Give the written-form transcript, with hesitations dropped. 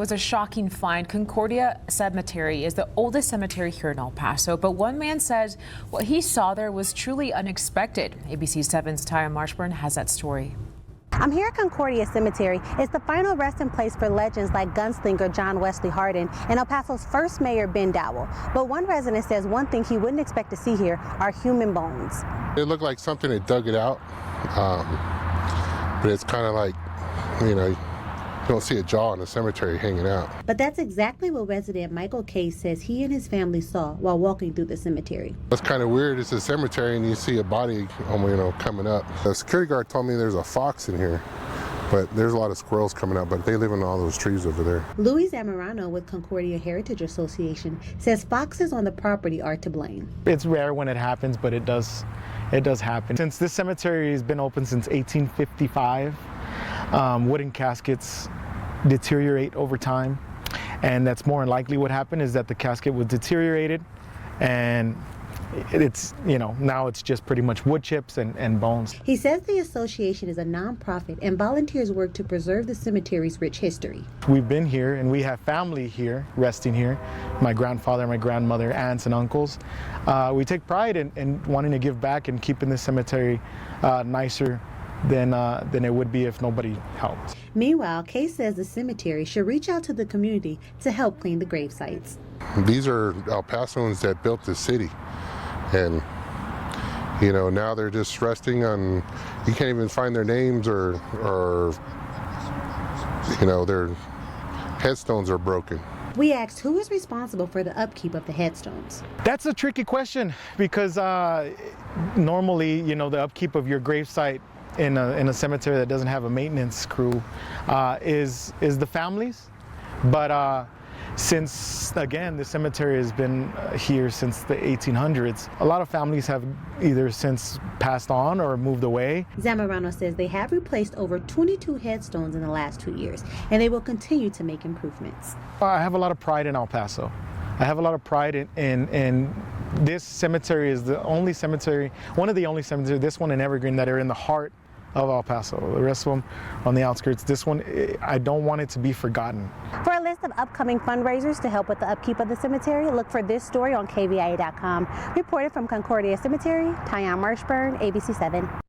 Was a shocking find. Concordia Cemetery is the oldest cemetery here in El Paso, but one man says what he saw there was truly unexpected. ABC 7's Taya Marshburn has that story. I'm here at Concordia Cemetery. It's the final resting place for legends like gunslinger John Wesley Hardin and El Paso's first mayor Ben Dowell. But one resident says one thing he wouldn't expect to see here are human bones. It looked like something that dug it out, but it's kind of like, you don't see a jaw in a cemetery hanging out. But that's exactly what resident Michael Case says he and his family saw while walking through the cemetery. What's kind of weird is a cemetery and you see a body, coming up. The security guard told me there's a fox in here, but there's a lot of squirrels coming out, but they live in all those trees over there. Luis Zamorano with Concordia Heritage Association says foxes on the property are to blame. It's rare when it happens, but it does happen. Since this cemetery has been open since 1855, wooden caskets deteriorate over time, and that's more than likely what happened is that the casket was deteriorated, and it's now it's just pretty much wood chips and bones. He says the association is a non-profit and volunteers work to preserve the cemetery's rich history. We've been here and we have family here, resting here, my grandfather, my grandmother, aunts and uncles. We take pride in wanting to give back and keeping this cemetery nicer than it would be if nobody helped. Meanwhile, Case says the cemetery should reach out to the community to help clean the grave sites. These are El Pasoans that built the city, and now they're just resting on, you can't even find their names or their headstones are broken. We asked who is responsible for the upkeep of the headstones. That's a tricky question because normally, the upkeep of your gravesite in a cemetery that doesn't have a maintenance crew is the families. But since, again, the cemetery has been here since the 1800s, a lot of families have either since passed on or moved away. Zamorano says they have replaced over 22 headstones in the last 2 years, and they will continue to make improvements. I have a lot of pride in El Paso. I have a lot of pride in this cemetery is the only cemetery, one of the only cemeteries, this one in Evergreen, that are in the heart of El Paso. The rest of them on the outskirts. This one, I don't want it to be forgotten. For a list of upcoming fundraisers to help with the upkeep of the cemetery, look for this story on KVIA.com. Reported from Concordia Cemetery, Taya Marshburn, ABC 7.